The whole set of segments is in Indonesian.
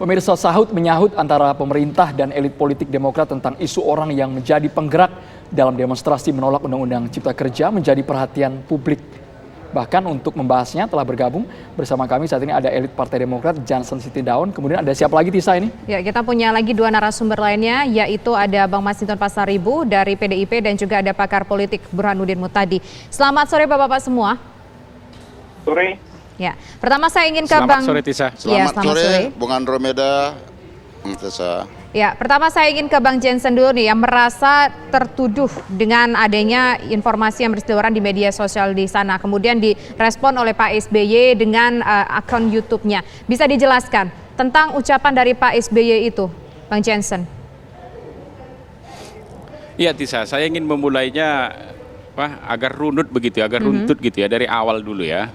Pemirsa, sahut menyahut antara pemerintah dan elit politik Demokrat tentang isu orang yang menjadi penggerak dalam demonstrasi menolak Undang-Undang Cipta Kerja menjadi perhatian publik. Bahkan untuk membahasnya telah bergabung bersama kami saat ini ada elit Partai Demokrat, Johnson Sitidaun. Kemudian ada siapa lagi, Tisa, ini? Ya, kita punya lagi dua narasumber lainnya, yaitu ada Bang Masinton Pasaribu dari PDIP dan juga ada pakar politik Burhanuddin Muhtadi. Selamat sore Bapak-Bapak semua. Sore. Ya, pertama saya ingin ke Selamat sore, Tisa. Selamat sore, Bung Andromeda, Bung Tisa. Ya, pertama saya ingin ke Bang Johnson dulu nih, yang merasa tertuduh dengan adanya informasi yang berseliweran di media sosial di sana. Kemudian direspon oleh Pak SBY dengan akun YouTube-nya. Bisa dijelaskan tentang ucapan dari Pak SBY itu, Bang Johnson? Iya, Tisa, saya ingin memulainya agar runut begitu, agar runtut gitu ya, dari awal dulu ya.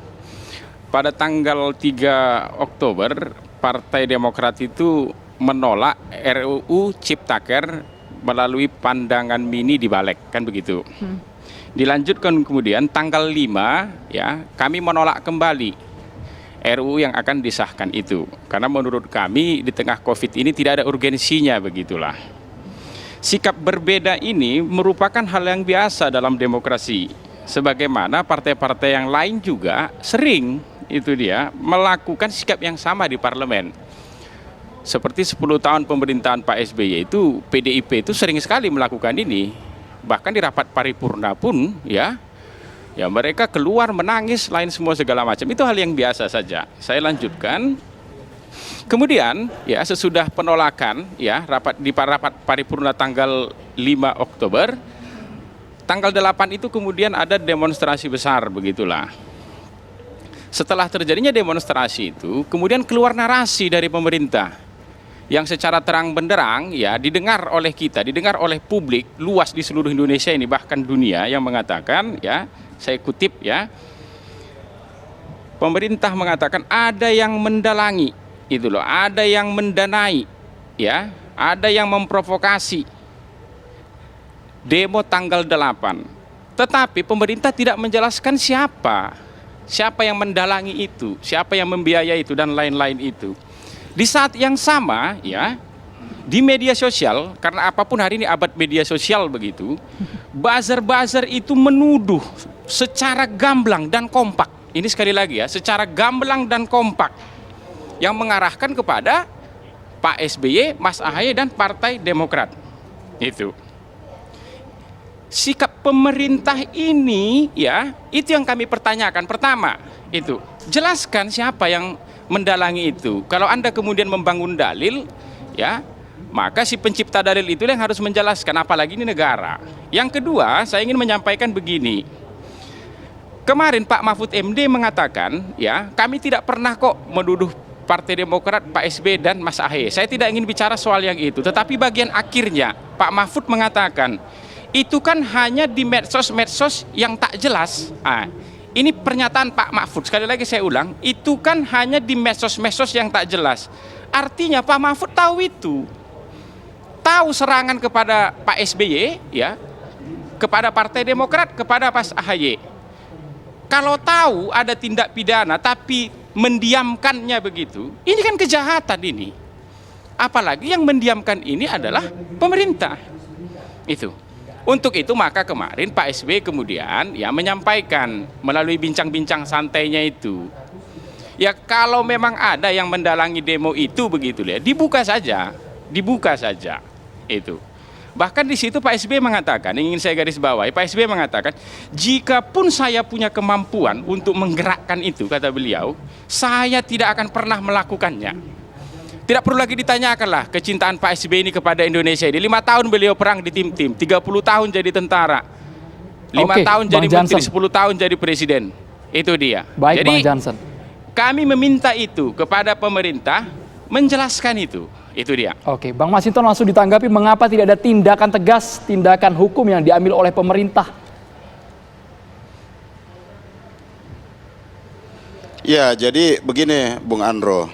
Pada tanggal 3 Oktober, Partai Demokrat itu menolak RUU Ciptaker melalui pandangan mini di Balik, kan begitu. Dilanjutkan kemudian tanggal 5 ya, kami menolak kembali RUU yang akan disahkan itu. Karena menurut kami di tengah Covid ini tidak ada urgensinya, begitulah. Sikap berbeda ini merupakan hal yang biasa dalam demokrasi. Sebagaimana partai-partai yang lain juga sering itu dia melakukan sikap yang sama di parlemen. Seperti 10 tahun pemerintahan Pak SBY itu, PDIP itu sering sekali melakukan ini. Bahkan di rapat paripurna pun ya mereka keluar menangis, lain semua segala macam. Itu hal yang biasa saja. Saya lanjutkan. Kemudian ya sesudah penolakan ya di rapat paripurna tanggal 5 Oktober, tanggal 8 itu kemudian ada demonstrasi besar, begitulah. Setelah terjadinya demonstrasi itu, kemudian keluar narasi dari pemerintah yang secara terang benderang ya didengar oleh kita, didengar oleh publik luas di seluruh Indonesia ini, bahkan dunia, yang mengatakan ya, saya kutip ya, pemerintah mengatakan ada yang mendalangi itu loh, ada yang mendanai ya, ada yang memprovokasi demo tanggal 8. Tetapi pemerintah tidak menjelaskan siapa yang mendalangi itu, siapa yang membiayai itu, dan lain-lain itu. Di saat yang sama ya, di media sosial, karena apapun hari ini abad media sosial begitu, buzzer-buzzer itu menuduh secara gamblang dan kompak. Ini sekali lagi ya, secara gamblang dan kompak, yang mengarahkan kepada Pak SBY, Mas Ahaye, dan Partai Demokrat. Itu sikap pemerintah ini ya, itu yang kami pertanyakan. Pertama itu, jelaskan siapa yang mendalangi itu. Kalau Anda kemudian membangun dalil ya, maka si pencipta dalil itu yang harus menjelaskan, apalagi ini negara. Yang kedua, saya ingin menyampaikan begini. Kemarin Pak Mahfud MD mengatakan ya, kami tidak pernah kok menuduh Partai Demokrat, Pak SBY dan Mas Ahaye. Saya tidak ingin bicara soal yang itu, tetapi bagian akhirnya Pak Mahfud mengatakan itu kan hanya di medsos-medsos yang tak jelas. Ini pernyataan Pak Mahfud, sekali lagi saya ulang, itu kan hanya di medsos-medsos yang tak jelas. Artinya Pak Mahfud tahu itu, tahu serangan kepada Pak SBY ya, kepada Partai Demokrat, kepada Mas Ahaye. Kalau tahu ada tindak pidana tapi mendiamkannya begitu, ini kan kejahatan ini. Apalagi yang mendiamkan ini adalah pemerintah. Itu. Untuk itu maka kemarin Pak SBY kemudian ya menyampaikan melalui bincang-bincang santainya itu, ya kalau memang ada yang mendalangi demo itu begitu ya, dibuka saja itu. Bahkan di situ Pak SBY mengatakan, ingin saya garis bawahi, Pak SBY mengatakan, jika pun saya punya kemampuan untuk menggerakkan itu, kata beliau, saya tidak akan pernah melakukannya. Tidak perlu lagi ditanyakanlah kecintaan Pak SBY ini kepada Indonesia ini. 5 tahun beliau perang di tim-tim, 30 tahun jadi tentara, 5 tahun jadi menteri, 10 tahun jadi presiden. Itu dia. Baik, jadi Bang Johnson, kami meminta itu kepada pemerintah, menjelaskan itu. Itu dia. Oke, Bang Masinton langsung ditanggapi, mengapa tidak ada tindakan tegas, tindakan hukum yang diambil oleh pemerintah? Ya, jadi begini Bung Andro,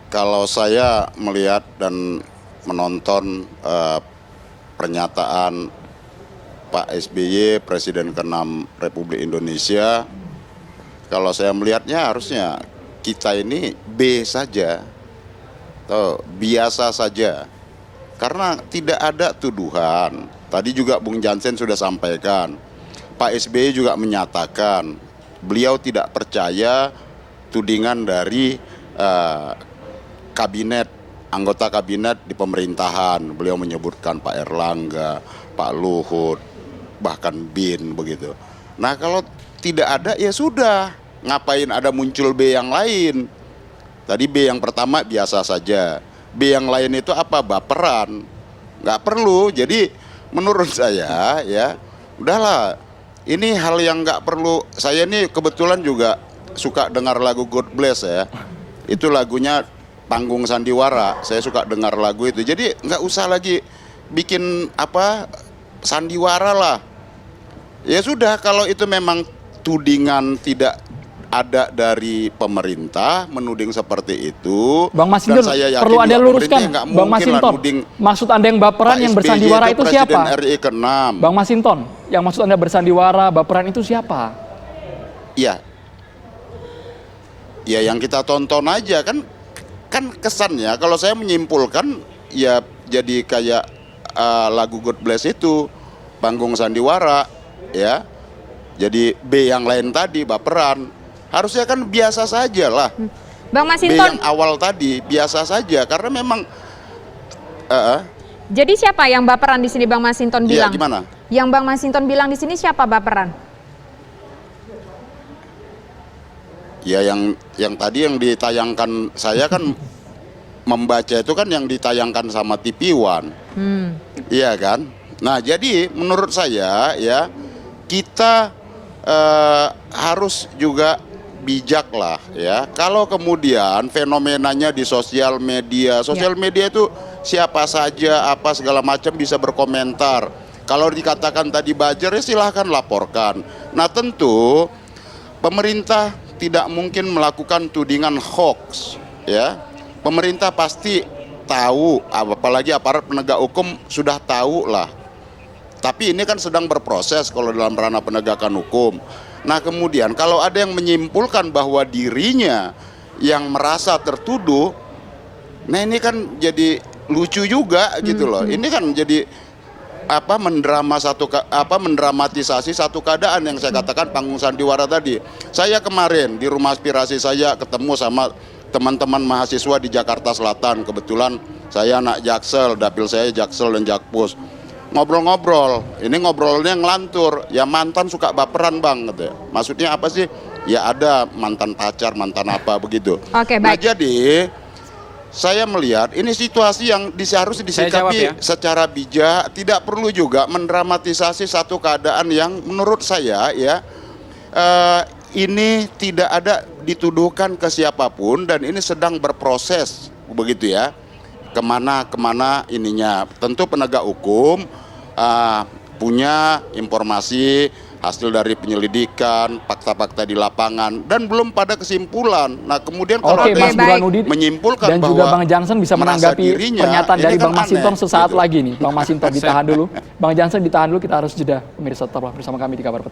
kalau saya melihat dan menonton pernyataan Pak SBY, Presiden ke-6 Republik Indonesia, kalau saya melihatnya harusnya kita ini B saja. biasa saja. Karena tidak ada tuduhan. Tadi juga Bung Jansen sudah sampaikan. Pak SBY juga menyatakan beliau tidak percaya tudingan dari kabinet, anggota kabinet di pemerintahan. Beliau menyebutkan Pak Erlangga, Pak Luhut, bahkan BIN begitu. Nah kalau tidak ada ya sudah, ngapain ada muncul B yang lain? Tadi B yang pertama biasa saja, B yang lain itu apa? Baperan, nggak perlu. Jadi menurut saya ya udahlah, ini hal yang nggak perlu. Saya ini kebetulan juga suka dengar lagu God Bless ya, itu lagunya Panggung Sandiwara, saya suka dengar lagu itu. Jadi nggak usah lagi bikin apa sandiwara lah. Ya sudah, kalau itu memang tudingan tidak ada dari pemerintah menuding seperti itu. Bang Masinton, perlu Anda luruskan, Bang Masinton, maksud Anda yang baperan yang bersandiwara itu siapa? Presiden RI ke-6. Bang Masinton, yang maksud Anda bersandiwara, baperan itu siapa? Iya. Ya yang kita tonton aja kan kesannya kalau saya menyimpulkan ya jadi kayak lagu God Bless itu, Panggung Sandiwara ya. Jadi B yang lain tadi baperan. Harusnya kan biasa saja lah. Bang Masinton. B yang awal tadi biasa saja karena memang. Jadi siapa yang baperan di sini Bang Masinton bilang? Iya, gimana? Yang Bang Masinton bilang di sini siapa baperan? Ya yang tadi yang ditayangkan saya kan membaca itu kan yang ditayangkan sama TV One. Iya kan? Nah, jadi menurut saya ya kita harus juga bijak lah ya. Kalau kemudian fenomenanya di sosial media itu siapa saja apa segala macam bisa berkomentar. Kalau dikatakan tadi buzzer ya silahkan laporkan. Nah tentu pemerintah tidak mungkin melakukan tudingan hoax ya. Pemerintah pasti tahu, apalagi aparat penegak hukum sudah tahu lah. Tapi ini kan sedang berproses kalau dalam ranah penegakan hukum. Nah kemudian kalau ada yang menyimpulkan bahwa dirinya yang merasa tertuduh, nah ini kan jadi lucu juga gitu loh. Ini kan jadi mendramatisasi satu keadaan yang saya katakan Panggung Sandiwara tadi. Saya kemarin di rumah aspirasi saya ketemu sama teman-teman mahasiswa di Jakarta Selatan. Kebetulan saya anak Jaksel, dapil saya Jaksel dan Jakpus. Ngobrol-ngobrol, ini ngobrolnya ngelantur, ya mantan suka baperan bang, gitu. Maksudnya apa sih? Ya ada mantan pacar, mantan apa begitu. Oke, baik. Nah jadi saya melihat ini situasi yang harus disikapi secara bijak, tidak perlu juga mendramatisasi satu keadaan yang menurut saya ya ini tidak ada dituduhkan ke siapapun dan ini sedang berproses begitu ya. Kemana ininya. Tentu penegak hukum punya informasi hasil dari penyelidikan, fakta-fakta di lapangan dan belum pada kesimpulan. Nah kemudian kalau Mas Burhanuddin menyimpulkan dan bahwa juga Bang Jansen bisa menanggapi pernyataan dari kan Bang Masinton sesaat gitu. lagi nih. Bang Masinton ditahan dulu, Bang Jansen ditahan dulu, kita harus jeda. Pemirsa tetaplah bersama kami di Kabar Petang.